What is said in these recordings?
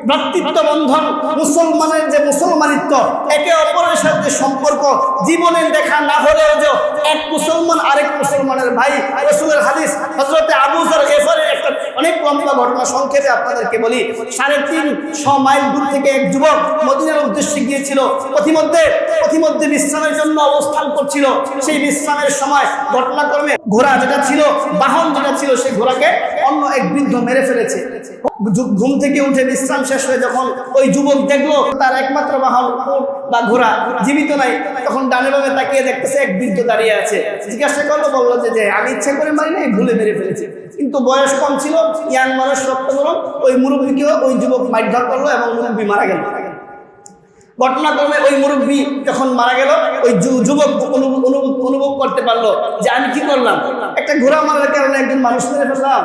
ভ্রাতৃত্ব বন্ধন, মুসলমানের যে মুসলমানিত্ব, একে অপরের সাথে সম্পর্ক, জীবনে দেখা না হলেও যে এক মুসলমান আরেক মুসলমানের ভাই। রাসূলের হাদিস, হযরতে আবু যর গিফারীর একটা অনেক লম্বা ঘটনা সংক্ষেপে আপনাদেরকে বলি। 350 মাইল দূর থেকে এক যুবক মদিনার উদ্দেশ্যে গিয়েছিল। পথিমধ্যে বিশ্রামের জন্য অবস্থান করছিল। সেই বিশ্রামের সময় ঘটনাক্রমে ঘোড়া যেটা ছিল, বাহন যেটা ছিল, সেই ঘোড়াকে অন্য এক বৃদ্ধ মেরে ফেলেছে। ঘুম থেকে উঠে বিশ্রাম শেষ হয়ে যখন ওই যুবক দেখলো তার একমাত্র বাহন বা ঘোড়া জীবিত নাই, তখন ডানে বামে তাকিয়ে দেখতেছে এক বৃদ্ধ দাঁড়িয়ে আছে। জিজ্ঞাসা করলো, বললো যে আমি ইচ্ছা করে মারি নাই, ভুলে মেরে ফেলেছি। কিন্তু বয়স কম ছিল, ইয়াং মানুষ, রক্ত গরম। ওই মুরব্বীকেও ওই যুবক মারধর করলো এবং মুরব্বী মারা গেল। ঘটনাক্রমে ওই মুরব্বী যখন মারা গেল, ওই যুবক অনুভব করতে পারলো যে আমি কি করলাম, একটা ঘোড়া মারার কারণে একজন মানুষ মেরে ফেললাম,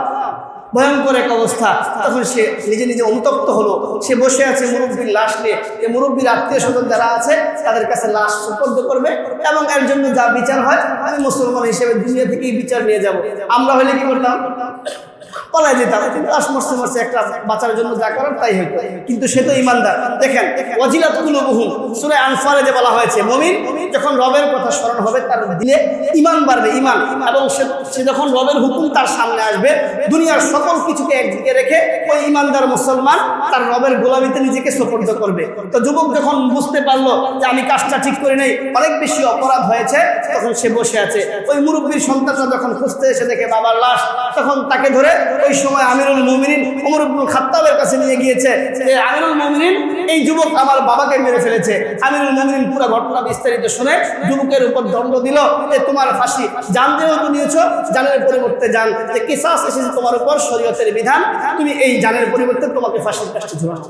ভয়ঙ্কর এক অবস্থা। তখন সে নিজে নিজে অনুতপ্ত হলো। সে বসে আছে মুরব্বীর লাশ নিয়ে। এই মুরব্বীর আত্মীয় স্বজন যারা আছে তাদের কাছে লাশ সুপর্দ করবে এবং এর জন্য যা বিচার হয় আমি মুসলমান হিসেবে দুনিয়া থেকেই বিচার নিয়ে যাব। আমরা হলে কি করতাম? পলাই যেতাম। লাশ মরছে মরছে, একটা বাঁচার জন্য যা করার তাই হইতো। কিন্তু সে তো ইমানদার। দেখেন ওয়াজিলাত কুলুবুহুম, সূরা আনফালে যে বলা হয়েছে, মুমিন যখন রবের কথা স্মরণ হবে তার দিলে ঈমান বাড়বে, ঈমান। এবং সে যখন রবের হুকুম তার সামনে আসবে, দুনিয়ার সকল কিছুকে একদিকে রেখে ওই ঈমানদার মুসলমান তার রবের গোলামিতে নিজেকে সুপর্দ করবে। তো যুবক যখন বুঝতে পারলো যে আমি কাজটা ঠিক করে নেই, অনেক বেশি অপরাধ হয়েছে, তখন সে বসে আছে। ওই মুরব্বীর সন্তানরা যখন খুঁজতে এসে দেখে বাবার লাশ, তখন তাকে ধরে ওই সময় আমিরুল মুমিনিন ওমর ইবনুল খাত্তাবের কাছে নিয়ে গিয়েছে যে আমিরুল মুমিনিন, এই যুবক আমার বাবাকে মেরে ফেলেছে। আমিরুল মুমিনিন পুরো ঘটনা বিস্তারিত শুনে যুবকের উপর দণ্ড দিল যে তোমার ফাঁসি, জান যেহেতু নিয়েছো, জানের পরিবর্তে জান, যে কিসাস এসেছে তোমার উপর, শরীয়তের বিধান, তুমি এই জানের পরিবর্তে তোমাকে ফাঁসির কাছে ঝুলানো।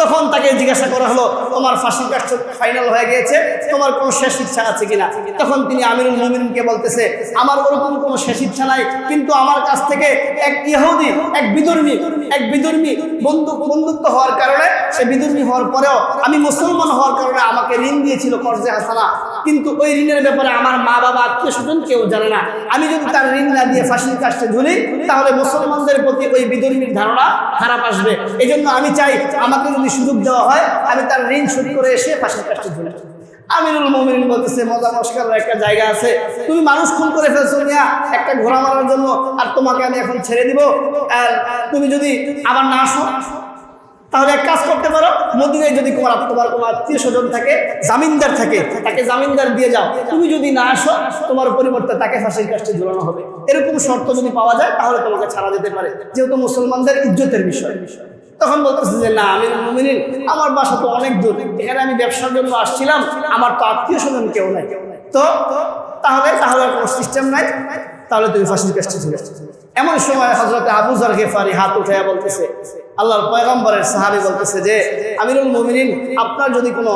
তখন তাকে জিজ্ঞাসা করা হলো, তোমার ফাঁসির কাজ ফাইনাল হয়ে গিয়েছে, তোমার কোনো শেষ ইচ্ছা আছে কিনা? তখন তিনি আমিরুল মুমিনিনকে বলতেছে, আমার ওরকম কোনো শেষ ইচ্ছা নাই, কিন্তু আমার কাছ থেকে এক ইহুদি, এক বিধর্মী বন্ধুত্ব হওয়ার কারণে, সে বিধর্মী হওয়ার পরেও আমি মুসলমান হওয়ার কারণে আমাকে ঋণ দিয়েছিল কর্জে হাসানা, কিন্তু ওই ঋণের ব্যাপারে আমার মা বাবা আত্মীয় স্বজন কেউ জানে না। আমি যদি তার ঋণ না দিয়ে ফাঁসির কাজটা ঝুলি, তাহলে মুসলমানদের প্রতি ওই বিধর্মীর ধারণা খারাপ আসবে। এই জন্য আমি চাই আমাকে যদি সুযোগ দেওয়া হয়, আমি তার ঋণ শোধ করে এসে ফাঁসির কাজটা ঝুলি। আমিরুল মুমিনিন বলতেছে, মজা মস্করার একটা জায়গা আছে, তুমি মানুষ খুন করে ফেলছো মিয়া একটা ঘোড়া মারার জন্য, আর তোমাকে আমি এখন ছেড়ে দিব, আর তুমি যদি আবার না আসো, তাহলে এক কাজ করতে পারো, মদিনায় যদি তোমার কোনো আত্মীয় স্বজন থাকে, জামিনদার থাকে, তাকে জামিনদার দিয়ে যাও। তুমি যদি না আসো, তোমার পরিবর্তে তাকে ফাঁসির কাজটা ঝুলানো হবে। এরকম শর্ত যদি পাওয়া যায় তাহলে তোমাকে ছাড়া যেতে পারে, যেহেতু মুসলমানদের ইজ্জতের বিষয়। তখন বলতেছে যে না আমিরুল মুমিনিন, আমার বাসা তো অনেক দূর, এখানে আমি ব্যবসার জন্য আসছিলাম, আমার তো আত্মীয় স্বজন কেউ নাই, তো তাহলে কোনো সিস্টেম নাই, তাহলে তুমি ফাঁসির কাজটা ঝুলে। এমন সময় হযরতে আবু যর গিফারী হাত উঠাইয়া বলতেছে, আল্লাহর পয়গম্বরের সাহাবী বলতেছে যে আমিরুল মুমিনিন, আপনার যদি কোনো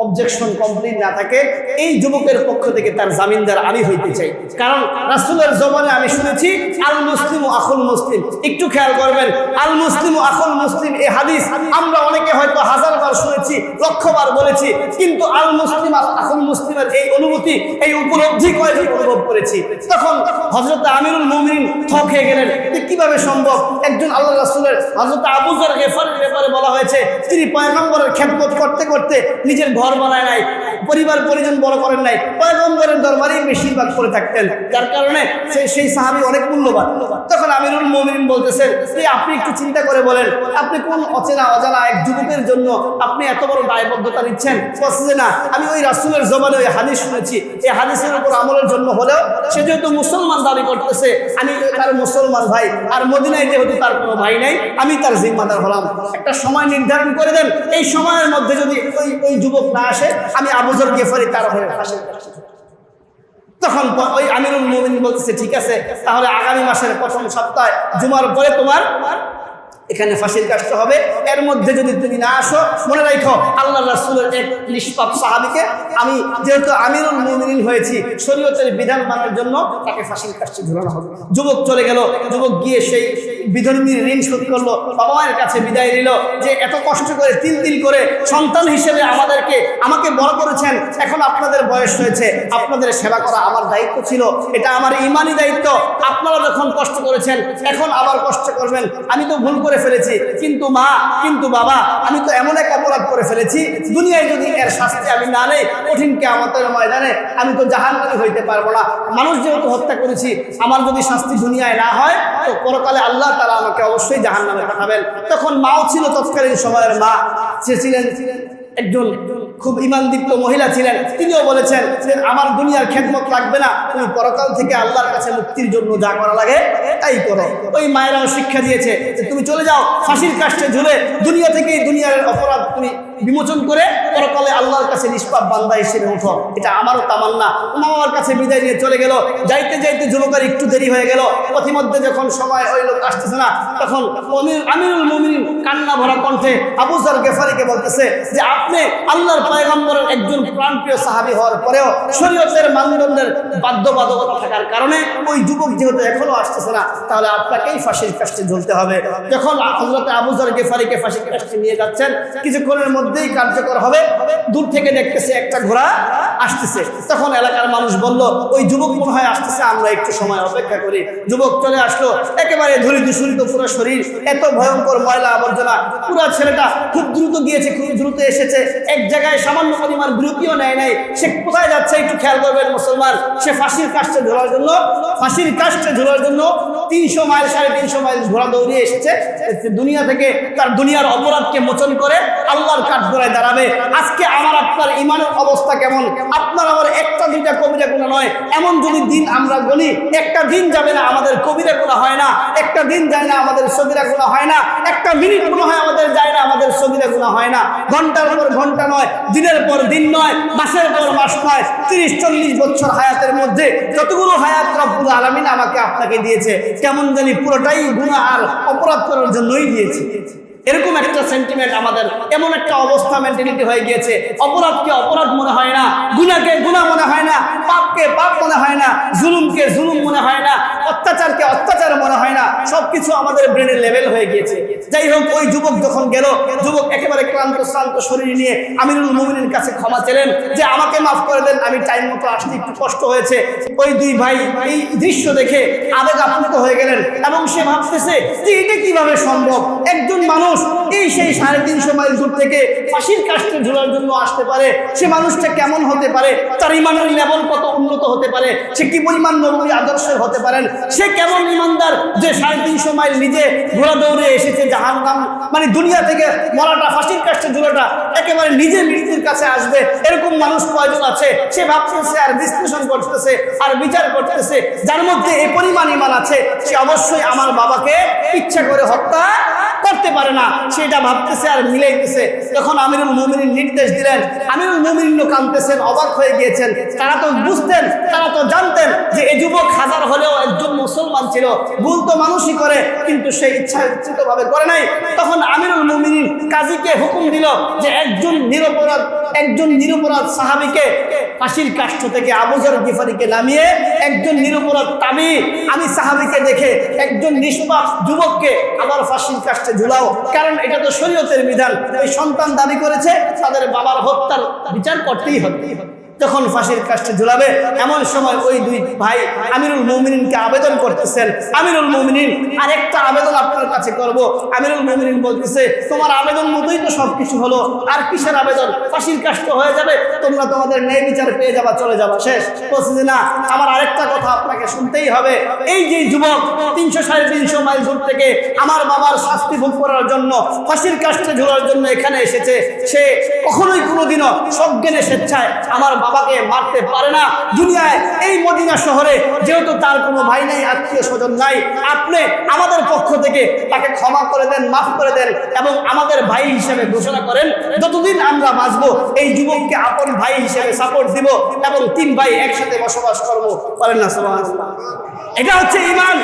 অবজেকশন কমপ্লিট না থাকে, এই যুবকের পক্ষ থেকে তার জামিনদার আমি হইতে চাই। কারণ রাসূলের জবানে আমি শুনেছি আল মুসলিমু আখুল মুসলিম। একটু খেয়াল করবেন, আল মুসলিমু আখুল মুসলিম, এই হাদিস আমরা অনেকে হয়তো 1000 বার শুনেছি, লক্ষবার বলেছি, কিন্তু আল মুসলিম আখুল মুসলিমের এই অনুভূতি, এই উপলব্ধি কয়জন অনুভব করেছি? তখন হযরত আমিরুল মুমিনিন থ খেয়ে গেলেন যে কিভাবে সম্ভব? একজন আল্লাহ রাসূলের হযরত আবু যর গিফারীর ব্যাপারে বলা হয়েছে, তিনি পয়গম্বরের খেদমত করতে করতে নিজের ঘর বানায় নাই, পরিবার পরিজন বড় করেন নাই, পয়গম্বরের দরবারেই বেশিরভাগ করে থাকতেন, যার কারণে সেই সাহাবী অনেক মূল্যবান। তখন আমিরুল মুমিনিন বলতেছেন যে আপনি একটু চিন্তা করে বলেন, আপনি কোন অচেনা অজানা এক যুবকের জন্য আপনি এত বড় দায়বদ্ধতা নিচ্ছেন? বলছে যে না, আমি ওই রাসূলের জবানে ওই হাদিস শুনেছি, এই হাদিসের উপর আমলের জন্য হলেও সে যেহেতু মুসলমান দাবি করতেছে, আমি তার মুসলমান ভাই, আর মদিনায় যেহেতু তার কোনো ভাই নাই, আমি তার জিম্মাদার হলাম। একটা সময় নির্ধারণ করে দেন, এই সময়ের মধ্যে যদি ওই যুবক না আসে, আমি আবু যর গিফারী তার হয়ে ফাঁসির কাজটা। তখন ওই আমিরুল মুমিনিন বলতেছে ঠিক আছে, তাহলে আগামী মাসের প্রথম সপ্তাহে জুমার পরে তোমার এখানে ফাঁসির কাজটা হবে। এর মধ্যে যদি তুমি না আসো, মনে রাখো আল্লাহ রাসূলের এক নিষ্পাপ সাহাবীকে আমি যেহেতু আমিরুল মুমিনিন হয়েছি, শরীয়তের বিধান মানার জন্য তাকে ফাঁসির কাজটা ঝুলানো হবে। যুবক চলে গেল। যুবক গিয়ে সেই বিধর্মীর ঋণ শোধ করলো, বাবা মায়ের কাছে বিদায় নিল, যে এত কষ্ট করে তিল তিল করে সন্তান হিসেবে আমাকে বড় করেছেন, এখন আপনাদের বয়স হয়েছে, আপনাদের সেবা করা আমার দায়িত্ব ছিল, এটা আমার ইমানি দায়িত্ব। আপনারা যখন কষ্ট করেছেন এখন আবার কষ্ট করবেন, আমি তো ভুল করে ফেলেছি, কিন্তু মা, কিন্তু বাবা, আমি তো এমন এক অপরাধ করে ফেলেছি, দুনিয়ায় যদি এর শাস্তি আমি না নেই, কঠিন কিয়ামতের ময়দানে আমি তো জাহান্নামী হইতে পারবো না। মানুষ যেহেতু হত্যা করেছি, আমার যদি শাস্তি দুনিয়ায় না হয় তো পরকালে আল্লাহ তাআলা আমাকে অবশ্যই জাহান্নামে পাঠাবেন। তখন মাও ছিল তৎকালীন সময়ের মা, সে ছিলেন একজন খুব ঈমানদীপ্ত মহিলা ছিলেন। তিনিও বলেছেন যে আমার দুনিয়ার খেদমত লাগবে না, তুমি পরকাল থেকে আল্লাহর কাছে মুক্তির জন্য যা করা লাগে তাই করো। ওই মায়েরাও শিক্ষা দিয়েছে যে তুমি চলে যাও ফাঁসির কাষ্ঠে ঝুলে, দুনিয়া থেকেই দুনিয়ার অপরাধ তুমি বিমোচন করে পরকালে আল্লাহর কাছে নিষ্পাপ বান্দা হিসেবে উঠো। এটা আমারও তামান্না। মা বাবার কাছে বিদায় নিয়ে চলে গেল। যাইতে যাইতে যুবকের একটু দেরি হয়ে গেল। পথিমধ্যে যখন সময় ওই লোক আসতেছে না, তখন আমিরুল মুমিনিন কান্না ভরা কণ্ঠে আবু যর গেফারিকে বলতেছে যে আপনি আল্লাহর পয়গম্বরের একজন প্রাণপ্রিয় সাহাবী হওয়ার পরেও শরীয়তের মানদণ্ডের বাধ্যবাধকতা থাকার কারণে ওই যুবক যেহেতু এখনো আসতেছে না, তাহলে আপনাকেই ফাঁসির কাষ্ঠে ঝুলতে হবে। যখন হযরত আবু যর গেফারিকে ফাঁসির কাষ্ঠে নিয়ে যাচ্ছেন, কিছুক্ষণের মধ্যেই কার্যকর হবে, দূর থেকে দেখতেছে একটা ঘোড়া আসতেছে। তখন এলাকার মানুষ বলল ওই যুবক মনে হয় আসতেছে, আমরা একটু সময় অপেক্ষা করি। যুবক চলে আসলো, একেবারে ধুলি দূষিত পুরো শরীর, এত ভয়ঙ্কর ময়লা আবর্জনা, পুরো ছেলেটা খুব দ্রুত গিয়েছে, খুব দ্রুত এসেছে, এক জায়গায় সামান্য পরিমাণ বিরতিও নেয় নাই। সে কোথায় যাচ্ছে একটু খেয়াল করবেন মুসলমান, সে ফাঁসির কাষ্ঠে ঝোলার জন্য 300 মাইল 350 মাইল ঘোড়া দৌড়িয়ে এসেছে। দুনিয়া থেকে তার দুনিয়ার অপরাধকে মোচন করে আল্লাহর কাঠগড়ায় দাঁড়াবে। আজকে আমার আপনার ইমানের অবস্থা কেমন? আপনার আমার একটা দুইটা কবিরা গুনাহ নয়, এমন যদি দিন আমরা গণি, একটা দিন যাবে না আমাদের কবিরা গুনাহ হয় না, একটা দিন যায় না আমাদের সগীরা গুনাহ হয় না, একটা মিনিট মনে হয় আমাদের যায় না আমাদের সগীরা গুনাহ হয় না। ঘন্টার পর ঘন্টা নয়, দিনের পর দিন নয়, মাসের পর মাস নয়, 30-40 বছর হায়াতের মধ্যে যতগুলো হায়াত রব্বুল আলামিন আমাকে আপনাকে দিয়েছে, কেমন জানি পুরোটাই গুনাহ আর অপরাধ করার জন্যই দিয়েছে। এরকম একটা সেন্টিমেন্ট আমাদের, এমন একটা অবস্থা মেন্টালিটি হয়ে গিয়েছে। অপরাধকে অপরাধ মনে হয় না, গুনাহকে গুনাহ মনে হয় না, পাপকে পাপ মনে হয় না, জুলুমকে জুলুম মনে হয় না, অত্যাচারকে অত্যাচার মনে হয় না। সবকিছু আমাদের ব্রেনের লেভেল হয়ে গিয়েছে। যাই হোক, ওই যুবক যখন গেল, যুবক একেবারে ক্লান্ত শ্রান্ত শরীর নিয়ে আমিরুল মুমিনিনের কাছে ক্ষমা চাইলেন যে আমাকে মাফ করে দেন, আমি টাইম মতো আসতে একটু কষ্ট হয়েছে। ওই দুই ভাই এই দৃশ্য দেখে আবেগ আপ্লুত হয়ে গেলেন এবং সে ভাবতেছে যে এটা কিভাবে সম্ভব, একজন মানুষ এই সেই 350 মাইল দূর থেকে ফাঁসির কাষ্ঠে ঝুলার জন্য আসতে পারে, সে মানুষটা কেমন হতে পারে, তার ইমানের লেভেল কত উন্নত হতে পারে, সে কি পরিমাণ নবী আদর্শের হতে পারেন, সে কেমন ইমানদার যে 350 মাইল নিজে ঘোড়া দৌড়ে এসেছে জাহান্নাম, মানে দুনিয়া থেকে মরাটা, ফাঁসির কাষ্ঠে ঝুলাটা একেবারে নিজে মৃত্যুর কাছে আসবে। এরকম মানুষ কয়জন আছে? সে ভাবতেছে আর বিশ্লেষণ করতেছে আর বিচার করতেছে, যার মধ্যে এই পরিমাণ ইমান আছে সে অবশ্যই আমার বাবাকে ইচ্ছা করে হত্যা করতে পারে না, সেটা ভাবতেছে আর মিলাইতেছে। যখন আমিরুল মুমিনিন নির্দেশ দিলেন, আমিরুল মুমিনিন কাঁদতেছেন, অবাক হয়ে গিয়েছেন। তারা তো বুঝতেন, তারা তো জানতেন যে এই যুবক হাজার হলেও একজন মুসলমান ছিল, ভুল তো মানুষই করে, কিন্তু সে ইচ্ছাকৃতভাবে করে নাই। তখন আমিরুল মুমিনিন কাজীকে হুকুম দিল যে একজন নিরপরাধ সাহাবীকে ফাঁসির কাষ্ঠ থেকে আবু যর গিফারিকে নামিয়ে একজন নিরপরাধ তাবী আমি সাহাবীকে দেখে একজন নিষ্পাপ যুবককে আবার ফাঁসির কাষ্ঠে ঝুলাও, কারণ এটা তো শরীয়তের বিধান। ওই সন্তান দাবি করেছে, তাদের বাবার হত্যার বিচার করতেই হবে। যখন ফাঁসির কাষ্ঠে ঝুলাবে, এমন সময় ওই দুই ভাই আমিরুল মুমিনিনকে আবেদন করতেছেন, আমিরুল মুমিনিন আরেকটা আবেদন আপনার কাছে করব। আমিরুল মুমিনিন বলতেছে, তোমার আবেদন মতোই তো সবকিছু হলো, আর কিসের আবেদন? ফাঁসির কাষ্ঠ হয়ে যাবে, তোমরা তোমাদের ন্যায় বিচার পেয়ে যাবা, চলে যাবা, শেষ। বলছে যে না, আমার আরেকটা কথা আপনাকে শুনতেই হবে। এই যে যুবক 300-350 মাইল দূর থেকে আমার বাবার শাস্তি ভোগ করার জন্য, ফাঁসির কাষ্ঠে ঝোলার জন্য এখানে এসেছে, সে কখনোই কোনোদিনও সজ্ঞানে স্বেচ্ছায় আমার বাবাকে মারতে পারে না। দুনিয়ায় এই মদিনা শহরে যেহেতু তার কোনো ভাই নাই, আত্মীয় স্বজন নাই, আপনি আমাদের পক্ষ থেকে তাকে ক্ষমা করে দেন, মাফ করে দেন এবং আমাদের ভাই হিসেবে ঘোষণা করেন। যতদিন আমরা বাঁচবো এই যুবককে আপন ভাই হিসেবে সাপোর্ট দিব এবং 3 ভাই একসাথে বসবাস করবো। বলেন না সুবহানাল্লাহ। এটা হচ্ছে ঈমান,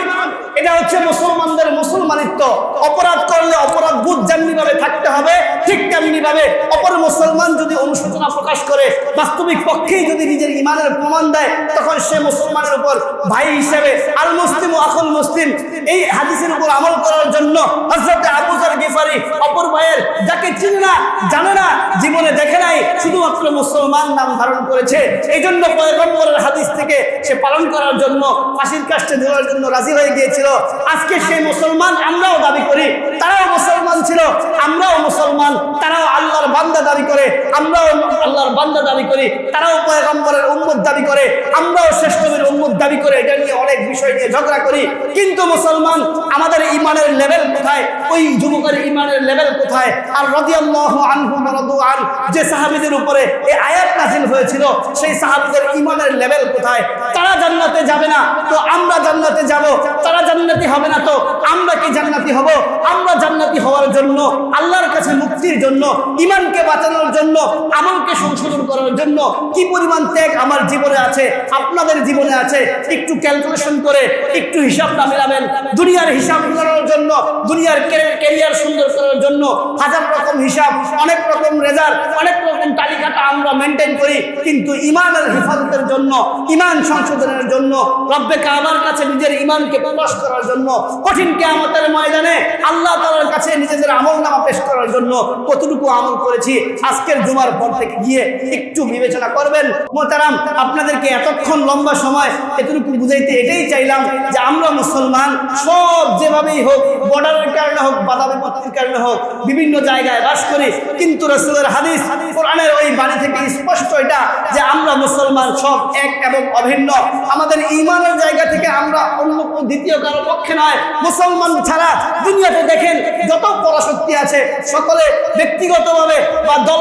এটা হচ্ছে মুসলমানদের মুসলমানিত্ব। অপরাধ করলে অপরাধ বোধ যেমনি ভাবে থাকতে হবে, ঠিক তেমনি ভাবে অপর মুসলমান যদি অনুশোচনা প্রকাশ করে, বাস্তবিক পক্ষেই যদি নিজের ইমানের প্রমাণ দেয়, তখন সে মুসলমানের উপর ভাই হিসেবে আল মুসলিম ও আখুল মুসলিম এই হাদিসের উপর আমল করার জন্য হযরত আবু যর গিফারি অপর ভাইয়ের যাকে চিনে না জানে না জীবনে দেখে নাই, শুধুমাত্র মুসলমান নাম ধারণ করেছে, এই জন্য পয়গম্বরের হাদিস থেকে সে পালন করার জন্য ফাঁসির কাস্টে ঝোলার জন্য রাজি হয়ে গিয়েছিল। আজকে সেই মুসলমান আমরাও দাবি করি, তারাও মুসলমান ছিল, আমরাও মুসলমান, তারাও আল্লাহর বান্দা দাবি করে, আমরাও আল্লাহর বান্দা দাবি করি, তারাও পয়গম্বরের উম্মত দাবি করে, আমরাও শ্রেষ্ঠ নবীর উম্মত দাবি করে। এটা নিয়ে অনেক বিষয় নিয়ে ঝগড়া করি, কিন্তু মুসলমান আমাদের ঈমানের লেভেল কোথায়? ওই যুবকের ঈমানের লেভেল কোথায়? আর রাদিয়াল্লাহু আনহুম ওয়া রাদু আন যে সাহাবীদের উপরে এই আয়াত নাযিল হয়েছিল, সেই সাহাবীদের ঈমানের লেভেল কোথায়? তারা জান্নাতে যাবে না তো আমরা জান্নাতে যাব, তারা জান্নাতি হবে না তো আমরা কি জান্নাতি হব? আমরা জান্নাতি হওয়ার জন্য, আল্লাহর কাছে মুক্তির জন্য, ঈমানকে বাঁচানোর জন্য, আমলকে সংশোধন করার জন্য কি পরিমাণ ত্যাগ আমার জীবনে আছে, আপনাদের জীবনে আছে? একটু ক্যালকুলেশন করে একটু হিসাবটা মিলাবেন। দুনিয়ার হিসাব করার জন্য, দুনিয়ার ক্যারিয়ার সুন্দর করার জন্য হাজার রকম হিসাব, অনেক রকম রেজাল্ট, অনেক রকম তালিকাটা আমরা মেনটেন করি, কিন্তু ঈমানের হেফাজতের জন্য, ঈমান সংশোধনের জন্য, রব্বে কাবার কাছে নিজের ঈমানকে প্রকাশ করার জন্য, কঠিন কিয়ামতের ময়দানে আল্লাহ তাআলার কাছে নিজেদের আমলনামা পেশ করার জন্য কতটুকু আমল করেছি? আজকের জুমার পর থেকে গিয়ে একটু বিবেচনা করবেন। মোহতারাম, আপনাদেরকে এতক্ষণ লম্বা সময় এতটুকু বুঝাইতে এটাই চাইলাম যে আমরা মুসলমান সব যেভাবেই হোক, বর্ডারের কারণে হোক, বাধা বিপত্তির কারণে হোক, বিভিন্ন জায়গায় বাস করি, কিন্তু রাসূলের হাদিস কোরআনের ওই বাণী থেকে স্পষ্ট এটা যে আমরা মুসলমান সব এক এবং অভিন্ন। আমাদের ঈমানের জায়গা থেকে আমরা অন্য কোনো দ্বিতীয় কারো পক্ষে নয়। মুসলমান ছাড়া দুনিয়াতে দেখেন যত পরাশক্তি আছে, সকলে ব্যক্তিগতভাবে বা দল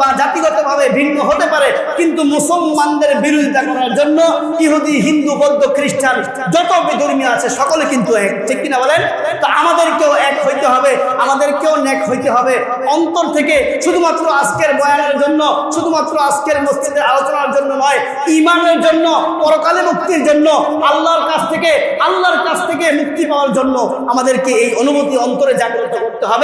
বা জাতিগতভাবে ভিন্ন হতে পারে, কিন্তু মুসলমানদের বিরোধিতা করার জন্য ইহুদি, হিন্দু, বৌদ্ধ, খ্রিস্টান যত ধর্মীয় আছে সকলে কিন্তু এক, ঠিক কিনা বলেন? তো আমাদেরকেও এক হইতে হবে, আমাদেরকেও নেক হইতে হবে অন্তর থেকে, শুধুমাত্র আজকের বয়ানের জন্য, শুধুমাত্র আজকের মসজিদের আলোচনার জন্য নয়, ঈমানের জন্য, পরকালে মুক্তির জন্য, আল্লাহর কাছ থেকে মুক্তি পাওয়ার জন্য আমাদেরকে এই অনুভূতি অন্তরে জাগ্রত করতে হবে।